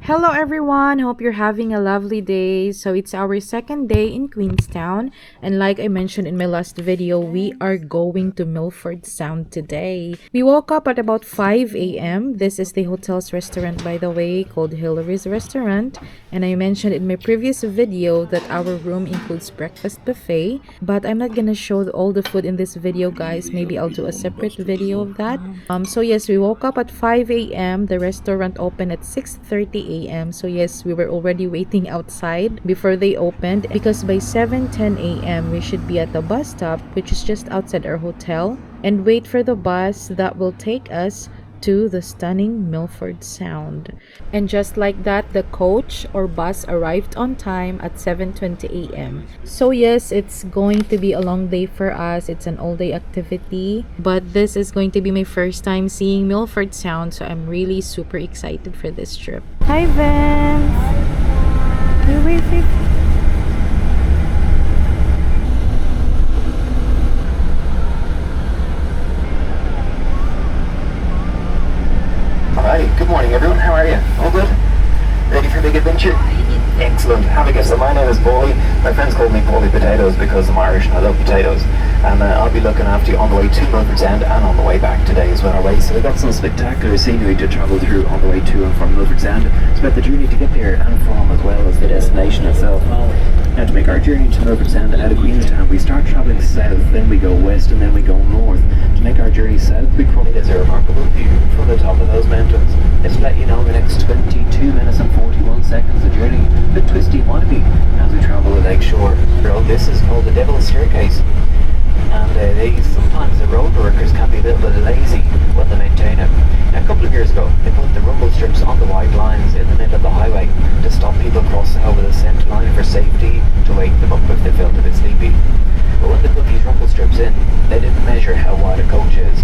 Hello everyone, hope you're having a lovely day. So it's our second day in Queenstown, and like I mentioned in my last video, we are going to Milford Sound today. We woke up at about 5 a.m. This is the hotel's restaurant, by the way, called Hillary's Restaurant, and I mentioned in my previous video that our room includes breakfast buffet, but I'm not gonna show all the food in this video, guys. Maybe I'll do a separate video of that. So yes, we woke up at 5 a.m. The restaurant opened at 6:30 a.m. So yes, we were already waiting outside before they opened, because by 7:10 a.m. we should be at the bus stop, which is just outside our hotel, and wait for the bus that will take us to the stunning Milford Sound. And just like that, the coach or bus arrived on time at 7:20 a.m. So yes, it's going to be a long day for us. It's an all-day activity, but this is going to be my first time seeing Milford Sound, so I'm really super excited for this trip. Hi Vince! Wait. Hi, good morning everyone, how are you? All good? Ready for a big adventure? Excellent. Have a guess. My name is Paulie. My friends call me Paulie Potatoes because I'm Irish and I love potatoes. And I'll be looking after you on the way to Milford Sound and on the way back today as well. Alright, so we've got some spectacular scenery to travel through on the way to and from Milford Sound. It's about the journey to get there and from, as well as the destination itself. Now, to make our journey to Milford Sound out of Queenstown, we start travelling south, then we go west, and then we go north. To make our journey south, we cross. It is a remarkable view from the top of those mountains. It's to let you know the next 22 minutes and 41 seconds the journey, a bit twisty might be as we travel the lake shore. This is called the Devil's Staircase, and sometimes the road workers can be a little bit lazy when they maintain it. Now, a couple of years ago, they put the rumble strips on the white lines in the middle of the highway to stop people crossing over the centre line for safety, to wake them up if they felt a bit sleepy. But when they put these rumble strips in, they didn't measure how wide a coach is.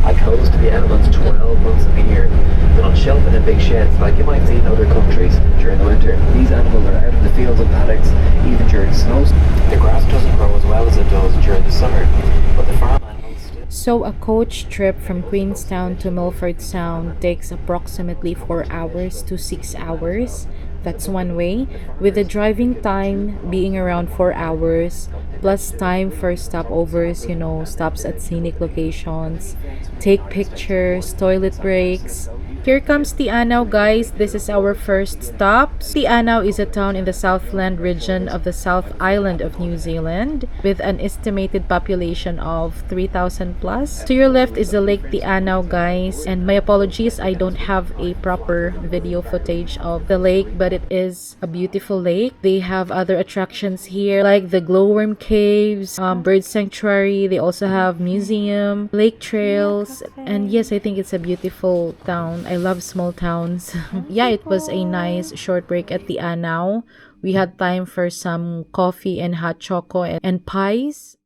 I coast to the elements 12 months of the year, but on shelving in big sheds like you might see in other countries during the winter. These animals are out in the fields and paddocks even during snow. The grass doesn't grow as well as it does during the summer, but the farm animals still. So a coach trip from Queenstown to Milford Sound takes approximately 4 hours to 6 hours. That's one way, with the driving time being around 4 hours, plus time for stopovers, stops at scenic locations, take pictures, toilet breaks. Here comes Tianao, guys. This is our first stop. Tianao is a town in the Southland region of the South Island of New Zealand, with an estimated population of 3,000 plus. To your left is the Lake Tianao, guys, and my apologies, I don't have a proper video footage of the lake, but it is a beautiful lake. They have other attractions here like the glowworm caves, bird sanctuary. They also have museum, lake trails, and yes, I think it's a beautiful town. I love small towns. Yeah, it was a nice short break at the Anao. We had time for some coffee and hot choco and pies.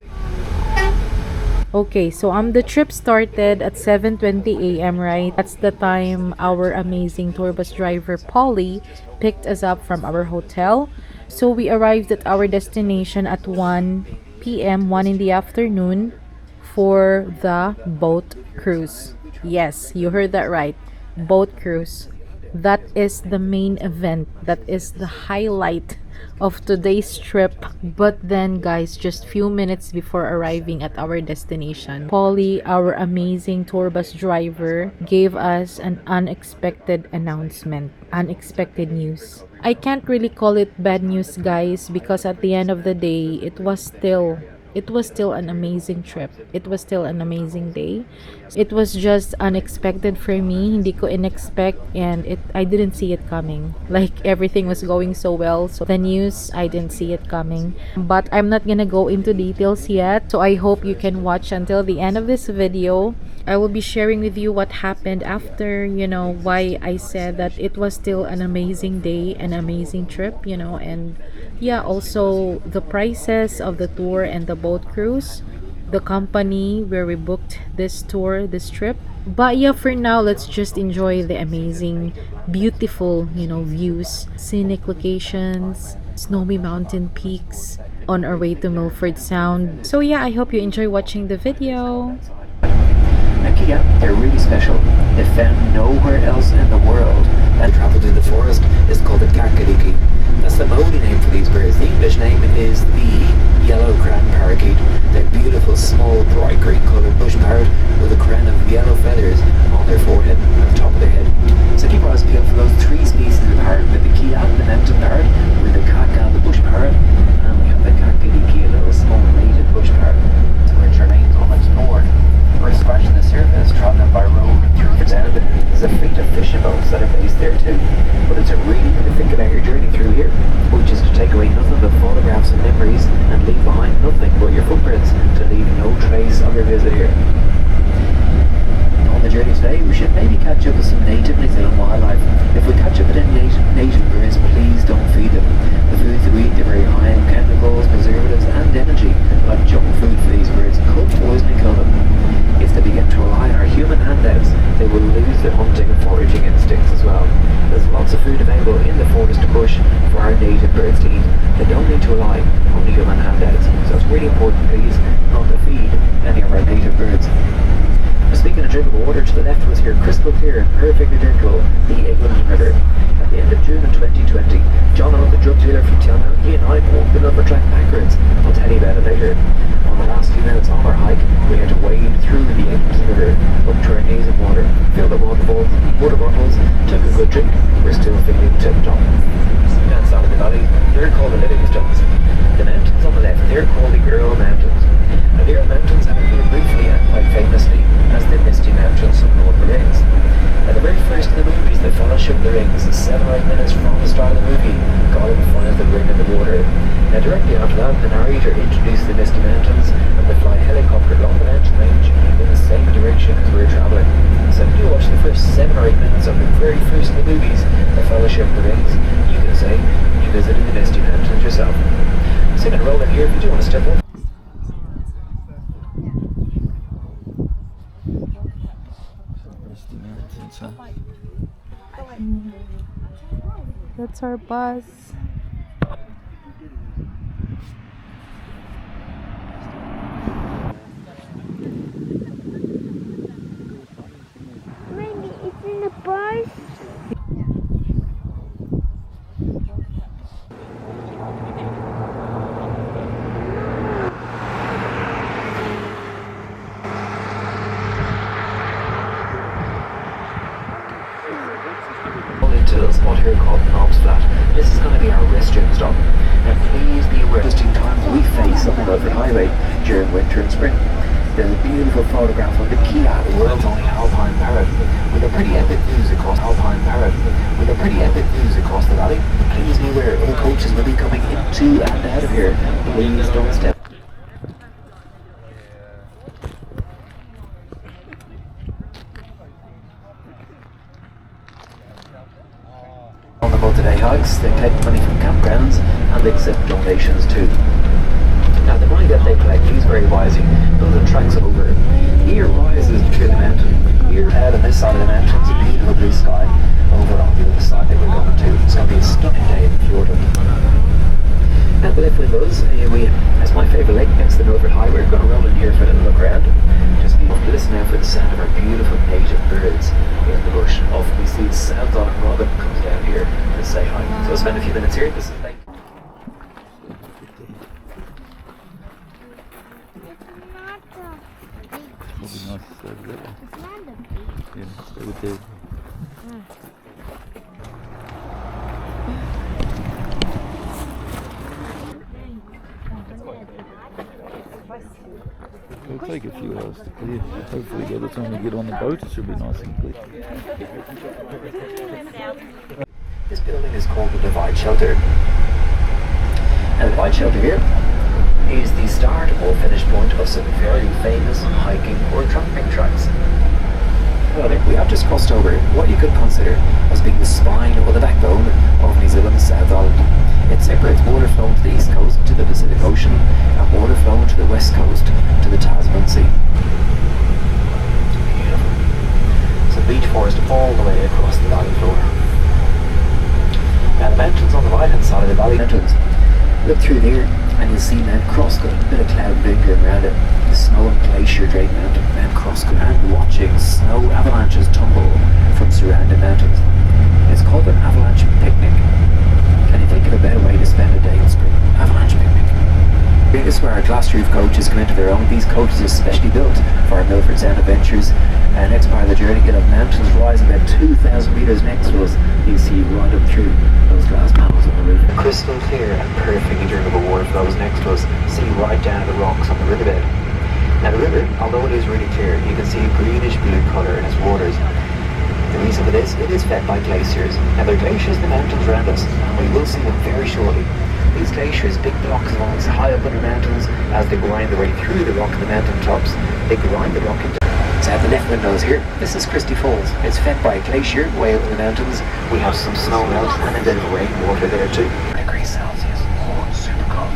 Okay, so the trip started at 7:20 a.m., right? That's the time our amazing tour bus driver Polly picked us up from our hotel. So we arrived at our destination at 1 p.m., 1 in the afternoon, for the boat cruise. Yes, you heard that right. Boat cruise. That is the main event. That is the highlight of today's trip. But then, guys, just few minutes before arriving at our destination, Polly, our amazing tour bus driver, gave us an unexpected announcement. Unexpected news. I can't really call it bad news, guys, because at the end of the day, it was still an amazing trip. It was still an amazing day. It was just unexpected for me. Hindi ko in-expect, and I didn't see it coming. Like, everything was going so well. So the news, I didn't see it coming. But I'm not gonna go into details yet. So I hope you can watch until the end of this video. I will be sharing with you what happened after, why I said that it was still an amazing day, an amazing trip, and yeah, also the prices of the tour and the boat cruise, the company where we booked this tour, this trip. But yeah, for now, let's just enjoy the amazing, beautiful, views, scenic locations, snowy mountain peaks on our way to Milford Sound. So yeah, I hope you enjoy watching the video. They're really special. They're found nowhere else in the world. And travel through the forest another visit here. On the journey today, we should maybe catch up with some native New Zealand wildlife. If we catch up with any native birds, please don't feed them. The foods that we eat are very high in chemicals, preservatives and energy. Like junk food for these birds could poison and kill them. If they begin to rely on our human handouts, they will lose their hunting and foraging instincts as well. There's lots of food available in the forest bush for our native birds to eat. They don't need to rely on the human handouts, so it's really important, please, not to feed any of our native birds. Speaking of drinkable water, to the left was here crystal clear and perfectly drinkable, the England River. At the end of June in 2020, John, the drug dealer from Tiana, he and I walked the Milford track backwards. I'll tell you about it later. On the last few minutes of our hike, we had to wade through the England River, up to our knees in water, filled up water bottles, took a good drink. We're still feeling tip-top. Down south of the valley, they're called the Livingstones. The mountains on the left, they're called the Earl Mountains. Now the Earl Mountains have appeared briefly and quite famously as the Misty Mountains of Lord of the Rings. Now the very first of the movies, The Fellowship of the Rings, 7 or 8 minutes from the start of the movie, got in front of the ring in the water. Now directly after that, the narrator introduced the Misty Mountains and we fly a helicopter along the mountain range in the same direction as we were travelling. So if you watch the first 7 or 8 minutes of the very first of the movies, The Fellowship of the Rings, you can say you visited the Misty Mountains yourself. So I'm going to roll in here if you do want to step up. That's our bus. Maybe it's in the bus. Into a spot here called Knobs Flat. This is going to be our restroom stop. And please be aware of the times we face on the Milford Highway during winter and spring. There's a beautiful photograph of the Kia, the world's only alpine parrot, with a pretty epic views across the valley. Please be aware other coaches will be coming into and out of here. Please don't step. On the multi-day hikes, they collect money from campgrounds and they accept donations too. Now the money that they collect, use very wisely. Building tracks over. Here rises through the mountain. Here out on this side of the mountain is a beautiful blue sky. Over on the other side that we're going to. It's going to be a stunning day in the fjord. At the Liftway Buzz, that's my favourite lake next to the Milford Highway. We're going to roll in here for a little look around. Just listen out for the sound of our beautiful native birds in the bush. Often we see the South Island robin comes down here to say hi. So I'll spend a few minutes here. This is like It's not a big. It's not a big. Yeah, stay with Dave. It'll take a few hours to clear. Hopefully by the time we get on the boat it should be nice and clear. this building is called the Divide Shelter. And the Divide Shelter here is the start or finish point of some very famous hiking or tramping tracks. Well, we have just crossed over what you could consider as being the spine or the backbone of New Zealand's South Island. It separates water flowing to the east coast to the Pacific Ocean and water flowing to the west coast to the Tasman Sea. Beautiful. Some beach forest all the way across the valley floor. Now the mountains on the right hand side of the valley mountains. Look through there and you'll see Mount Croscoil, a bit of cloud lingering around it. The snow and glacier drained mountain, Mount Croscoil, and watching snow avalanches tumble from surrounding mountains. It's called an avalanche picnic. Can you think of a better way to spend a day in spring? Avalanche picnic. This is where our glass roof coaches come into their own. These coaches are specially built for our Milford Sound adventures. Next part of the journey, you'll have mountains rising about 2,000 metres next to us. You see right up through those glass panels on the roof. Crystal clear and perfectly drinkable water flows next to us. See right down to the rocks on the riverbed. Now the river, although it is really clear, you can see a greenish blue colour in its waters. The reason for this, it is fed by glaciers. Now there are glaciers in the mountains around us, and we will see them very shortly. These glaciers, big blocks of ice high up under mountains, as they grind their way through the rock in the mountain tops, they grind the rock into. So at the left windows here, this is Christie Falls. It's fed by a glacier way up in the mountains. We have some snow melt and a bit of rainwater there too. Degrees Celsius. Oh, it's super cold.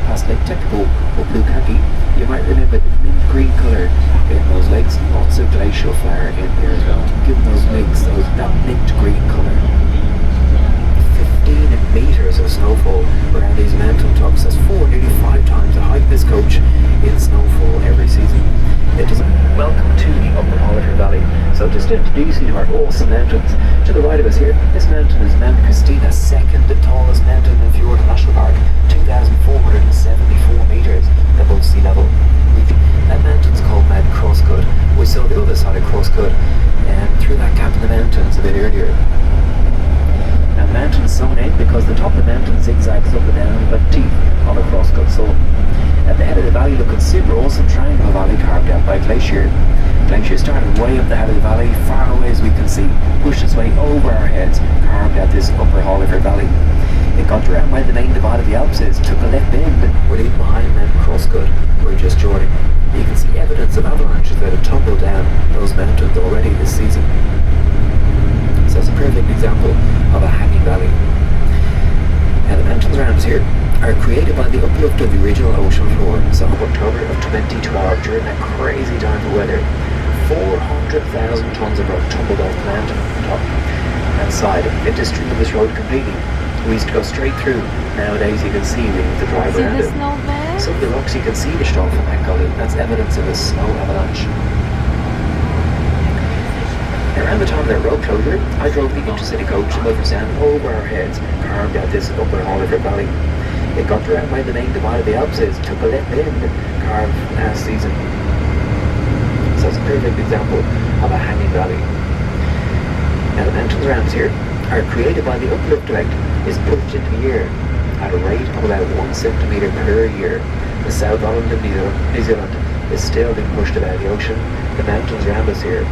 Past Lake Typical or Blue Khaki, you might remember the mint green colour in those lakes. Lots of glacial flower in there as well, giving those lakes that mint green colour. 15 metres of snowfall around these mountain tops. That's nearly 5 times the height of this coach in snowfall every season. It is welcome to the Upper Hollifer Valley. So just to introduce you to our awesome mountains. To the right of us here, this mountain is Mount Christina, second tallest mountain in Fjord National Park, 2,474 metres above sea level. That mountain's called Mount Crosscut. We saw the other side of Crosscut through that gap in the mountains a bit earlier. Now the mountain is so named because the top of the mountain zigzags up and down like teeth on a crosscut saw. At the head of the valley, looking super awesome triangle valley carved out by glacier. Glacier started way up the head of the valley, far away as we can see, pushed its way over our heads, carved out this Upper Hollifer Valley. It got around by the main divide of the Alps, took a left bend, we're leaving behind Mount Crosscut, we're just joining. You can see evidence of avalanches that have tumbled down those mountains already this season. So it's a perfect example of a hanging valley. Now the mountains around us here are created by the uplift of the original ocean floor. So in October of 2012, during that crazy time of weather, 400,000 tons of rock tumbled off the mountain top and side. It destroyed this road completely. We used to go straight through. Nowadays you can see we have to drive around it. Some of the rocks you can see washed off from that gully. That's evidence of a snow avalanche. Around the time of their road closure, I drove the intercity coach in Milford Sound over our heads, carved out this Upper Hollifer Valley. It got around by the main divide of the Alps, took a left bend, carved last season. So it's a perfect example of a hanging valley. Now the mountains around us here are created by the uplift effect is pushed into the air at a rate of about 1 centimetre per year. The South Island of New Zealand is still being pushed about the ocean. The mountains around us here,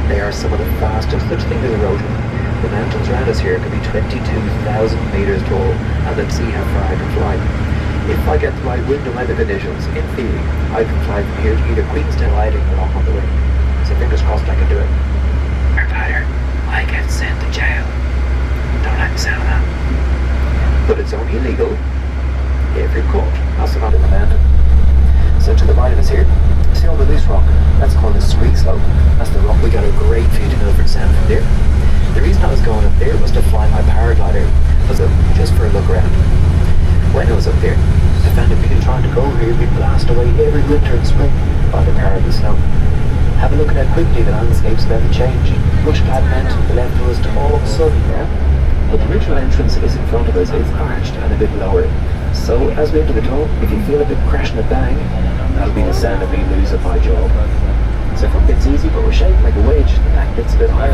they are some of the fastest such thing as erosion. The mountains around us here could be 22,000 metres tall, and let's see how far I can fly. If I get the right wind and weather conditions, in theory, I can fly from here to either Queenstown or along on the way. So fingers crossed I can do it. Or better, I get sent to jail. Don't like the sound of that. But it's only illegal if you're caught. That's not in the mountain. So to the right of us here, see all the loose rock? That's called a scree slope. That's the rock we got a great view to Milford Sound from there. The reason I was going up there was to fly my paraglider, just for a look around. When I was up there, I found that people trying to go over here be blasted away every winter and spring by the power of the snow. Have a look at how quickly the landscape's about to change. Bush-clad mountain to the left of us to all sunny now. But the original entrance is in front of us, it's arched and a bit lower. So as we enter the tunnel, if you feel a bit crash and a bang, that'll be the sound of me losing my job. So front bit's easy, but we're shaped like a wedge. The back bit's a bit higher.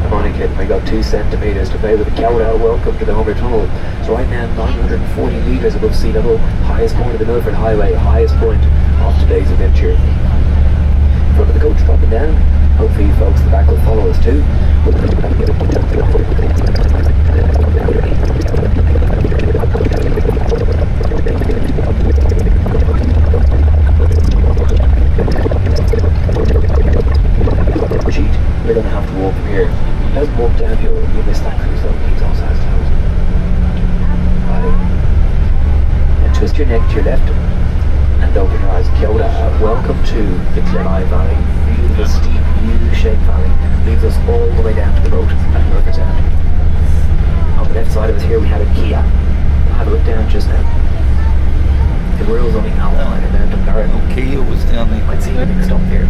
I'm only kidding, I got 2 centimetres to play with. Cowdell, welcome to the Humber Tunnel. So right now, 940 metres above sea level, highest point of the Milford Highway, highest point of today's adventure. Front of the coach dropping down. Hopefully you folks at the back will follow us too. We're going to have to walk from here. It doesn't walk downhill, you miss that cruise though, keeps all sides closed. And twist your neck to your left and open your eyes. Kia ora, welcome to the Geology Valley. Beautiful steep U-shaped valley. Leads us all the way down to the boat at Milford Sound. On the left side of us here we have a Kia. I'll have a look down just now. The world's only alpine and mountain garden. Kia was down there. Might see you mixed up here.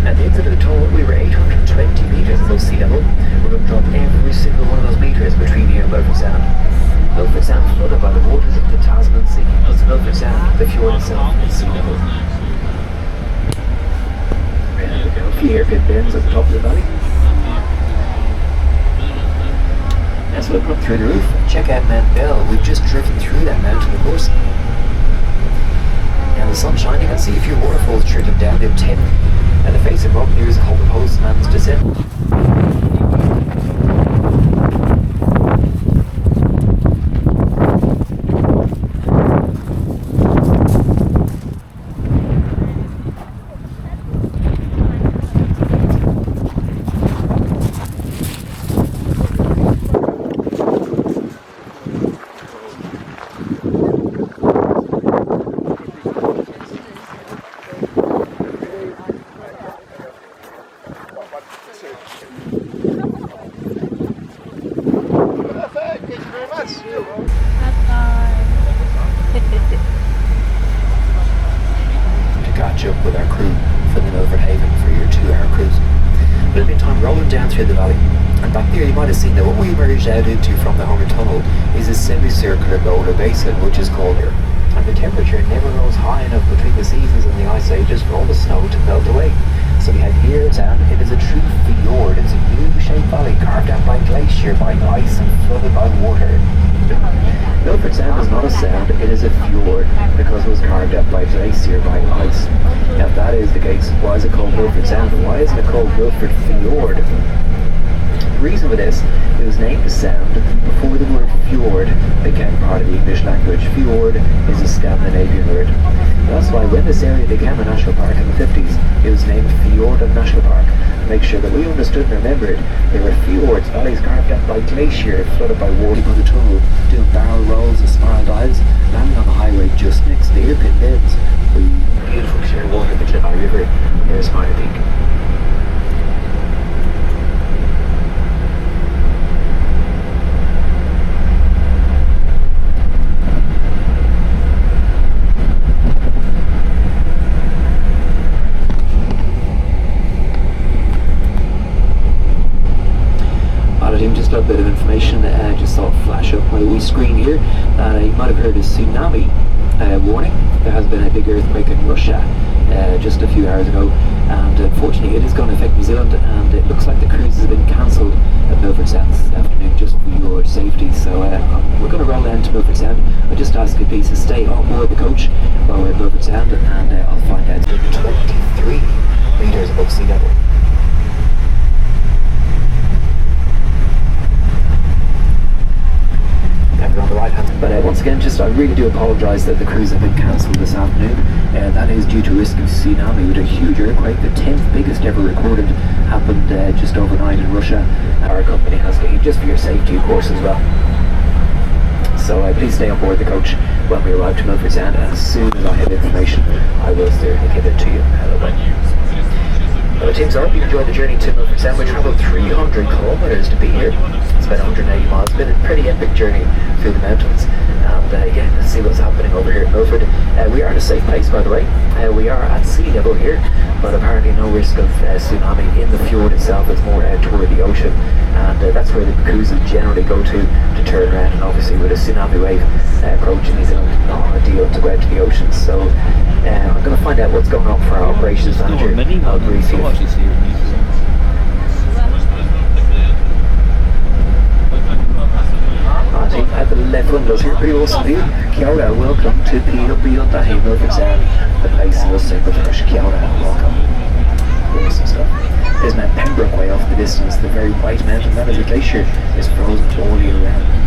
At the exit of the tunnel, we were 820 metres above sea level. We're going to drop every single one of those metres between here and Milford Sound. Milford Sound flooded by the waters of the Tasman Sea, plus Milford Sound, the fjord itself, is sea level. There we go, a few hairpin bends at the top of the valley. Let's look up through the roof and check out Mount Bell. We've just driven through that mountain, of course. Now the sun's shining, you can see a few waterfalls trickling down the 10. And the face of rock here is called the Postman's Descent. To catch up with our crew for the Milford Haven for your 2-hour cruise. But in the meantime, rolling down through the valley. And back there you might have seen that what we emerged out into from the Homer Tunnel is a semicircular boulder basin, which is called here. And the temperature never rose high enough between the seasons and the ice ages for all the snow to melt away. So we have here and it is a true fjord. It's a U-shaped valley carved out by glacier, by ice and flooded by water. Milford Sound is not a sound, it is a fjord because it was carved out by glacier, by ice. Now if that is the case, why is it called Milford Sound? Why isn't it called Milford Fjord? The reason for this, it was named a sound before the word fjord became part of the English language. Fjord is a Scandinavian word. That's why when this area became a national park in the 50s, it was named Fjord National Park. To make sure that we understood and remembered, there were fjords, valleys carved out by glacier, flooded by water on the tunnel, doing barrel rolls and spiral dives, landing on the highway just next to the hairpin bends. Beautiful clear water, the Geology River, here's Spider Peak. Just a little bit of information, just saw it flash up my wee screen here. You might have heard a tsunami warning. There has been a big earthquake in Russia just a few hours ago, and unfortunately it is going to affect New Zealand, and it looks like the cruises have been cancelled at Milford Sound this afternoon just for your safety. So we're going to roll down to Milford Sound. I just ask you please to stay on board the coach while we're at Milford Sound, and I'll find out. 23 metres above sea level. On the right hand. But once again, I really do apologise that the cruise have been cancelled this afternoon. That is due to risk of tsunami with a huge earthquake. The 10th biggest ever recorded happened just overnight in Russia. Our company has to, just for your safety of course as well. So please stay on board the coach when we arrive to Milford Sound, and as soon as I have information I will certainly give it to you. Well, teams, I hope you enjoyed the journey to Milford Sound. We travelled 300 kilometres to be here. It's about 180 miles. It's been a pretty epic journey through the mountains. And yeah, let's see what's happening over here at Milford. We are at a safe place, by the way. We are at sea level here, but apparently no risk of tsunami in the fjord itself. It's more toward the ocean, and that's where the cruises generally go to turn around. And obviously with a tsunami wave approaching New Zealand, not ideal to go out to the ocean. So I'm going to find out what's going on for our operations manager. I'll brief you. At the left windows here, pretty awesome view. Kia ora, welcome to PW Tahi Milford Sound, the place that was super fresh. Kia ora, welcome. Awesome stuff. There's Mount Pembroke way off in the distance, the very white mountain that is a glacier is frozen all year round.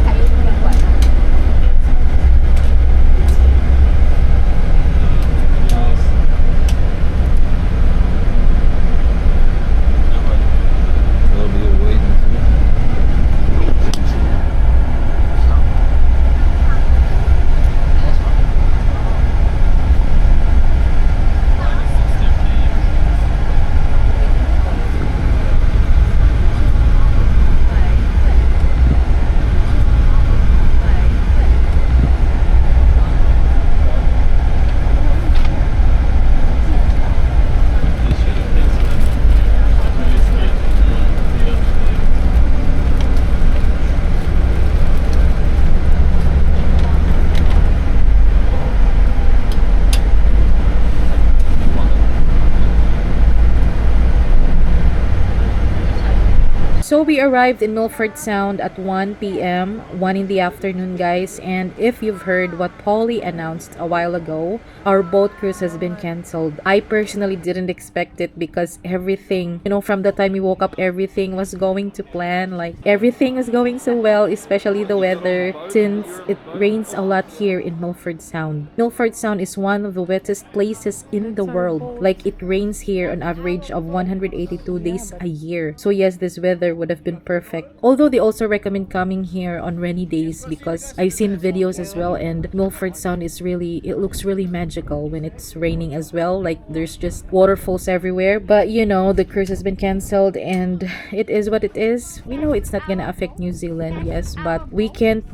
So we arrived in Milford Sound at 1 p.m., 1 in the afternoon, guys. And if you've heard what Polly announced a while ago, our boat cruise has been canceled. I personally didn't expect it because everything, from the time we woke up, everything was going to plan. Like, everything was going so well, especially the weather, since it rains a lot here in Milford Sound. Milford Sound is one of the wettest places in the world. Like, it rains here on average of 182 days a year. So yes, this weather would have been perfect. Although they also recommend coming here on rainy days because I've seen videos as well, and Milford Sound it looks really magical when it's raining as well. Like, there's just waterfalls everywhere. But the cruise has been canceled and it is what it is. We know it's not gonna affect New Zealand, yes, but they can't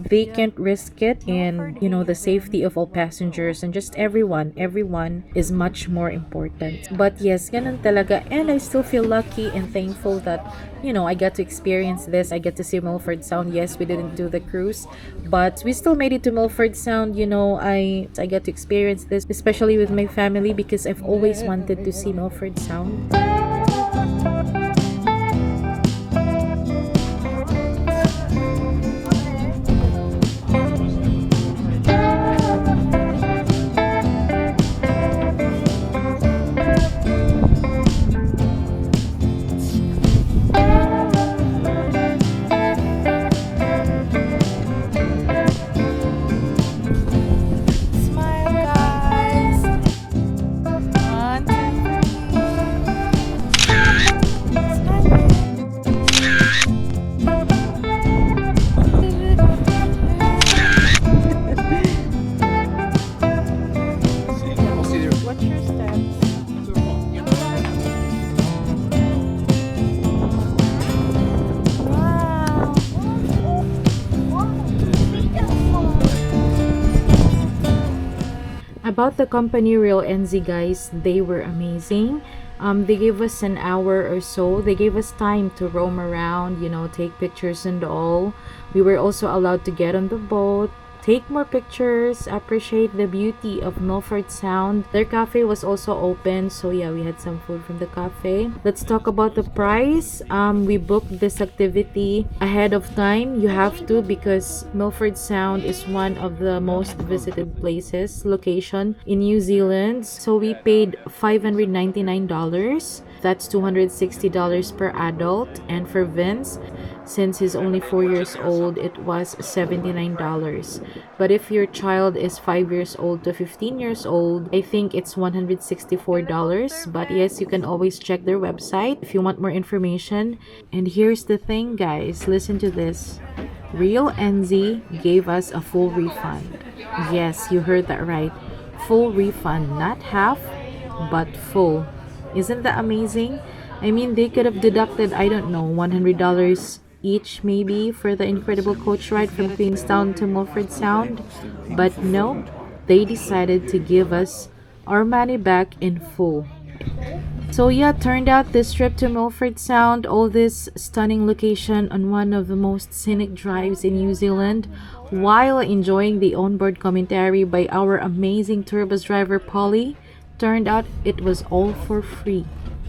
risk it. And the safety of all passengers and just everyone is much more important. But yes, ganun talaga. And I still feel lucky and thankful that I got to experience this. I get to see Milford Sound. Yes, we didn't do the cruise, but we still made it to Milford Sound. I got to experience this, especially with my family, because I've always wanted to see Milford Sound. About the company RealNZ, guys, they were amazing. They gave us an hour or so. They gave us time to roam around, take pictures and all. We were also allowed to get on the boat, take more pictures, appreciate the beauty of Milford Sound. Their cafe was also open, so yeah, we had some food from the cafe. Let's talk about the price. We booked this activity ahead of time. You have to, because Milford Sound is one of the most visited location in New Zealand. So we paid $599. That's $260 per adult. And for Vince, since he's only 4 years old, it was $79. But if your child is 5 years old to 15 years old, I think it's $164. But yes, you can always check their website if you want more information. And here's the thing, guys, listen to this. RealNZ gave us a full refund. Yes, you heard that right. Full refund, not half, but full. Isn't that amazing? I mean, they could have deducted, I don't know, $100 each maybe for the incredible coach ride from Queenstown to Milford Sound. But no, they decided to give us our money back in full. So yeah, turned out this trip to Milford Sound, all this stunning location on one of the most scenic drives in New Zealand, while enjoying the onboard commentary by our amazing tour bus driver Polly, turned out it was all for free.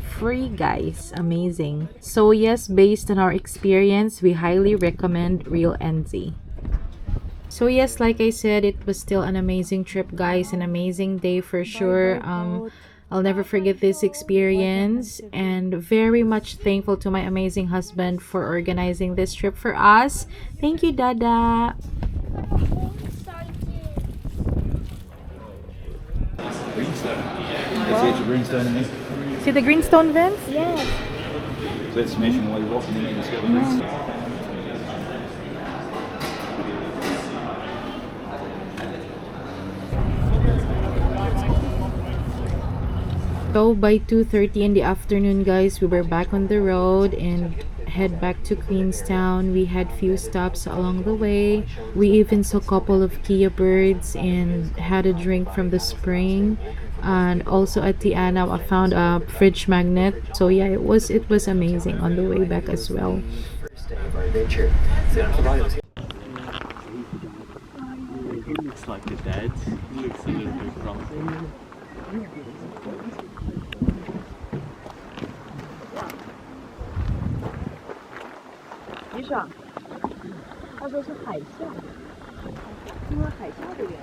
Free, guys. Amazing. So yes, based on our experience, we highly recommend RealNZ. So yes, like I said, it was still an amazing trip, guys. An amazing day for sure. I'll never forget this experience, and very much thankful to my amazing husband for organizing this trip for us. Thank you, Dada. Let's get your greenstone in there. See the greenstone, Vince? Yes. So that's smashing while you're walking in, you can see the greenstone. So by 2:30 in the afternoon, guys, we were back on the road and head back to Queenstown. We had few stops along the way. We even saw a couple of Kia birds and had a drink from the spring. And also at Tiana, I found a fridge magnet. So yeah, it was amazing on the way back as well. Looks like the dad. He looks a little bit grumpy. 于爽，他说是海象，因为海象的原因。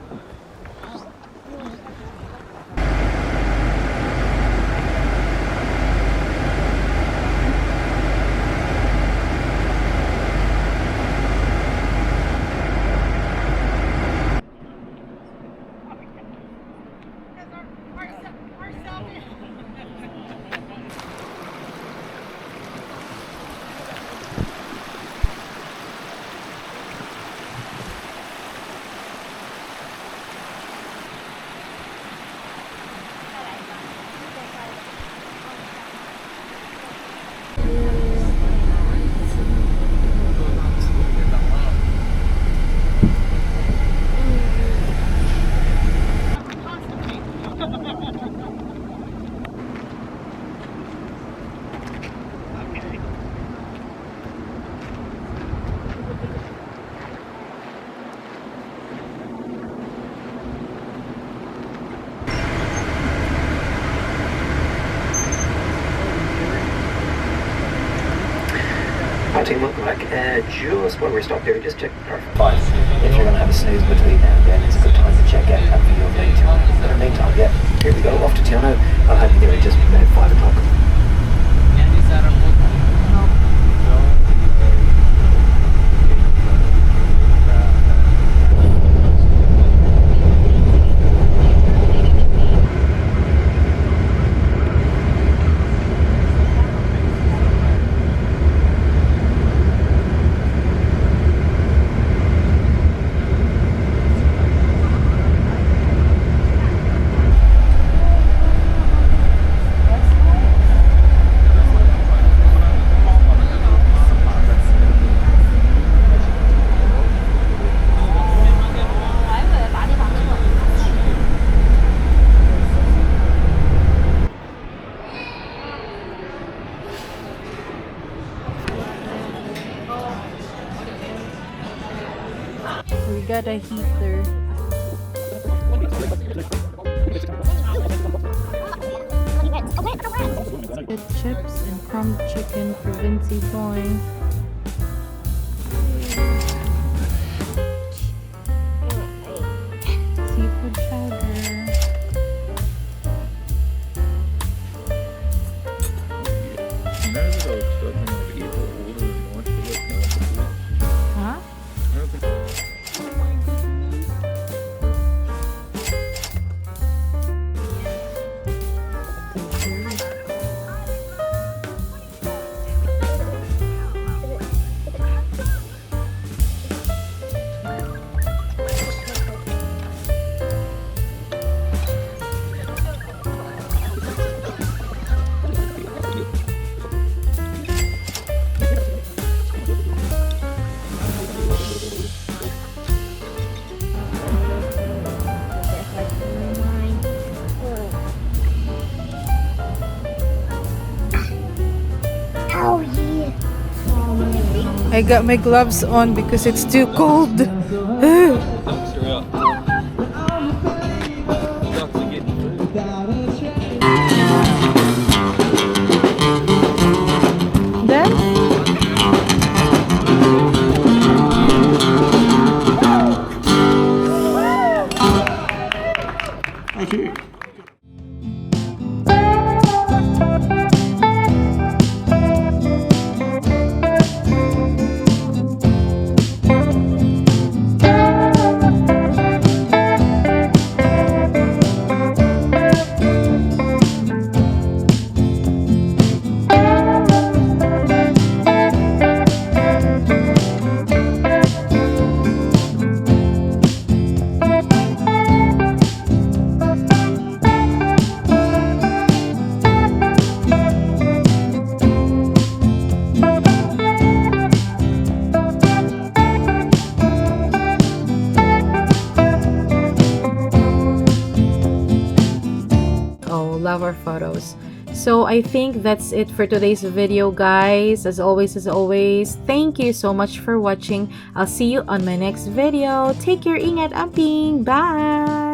Team, welcome back. Just while we're stopped here, just check perfect. Fine. If you're going to have a snooze between now and then, it's a good time to check out that view of Lake Tiona. But in the meantime, yeah, here we go, off to Tiona. I'll have you there in just about 5 o'clock. We got a heater. With chips and crumbed chicken for Vincy boy. Seafood chowder. Huh? I got my gloves on because it's too cold. Then? Love our photos. So I think that's it for today's video, guys. As always, thank you so much for watching. I'll see you on my next video. Take care, ingat, amping. Bye.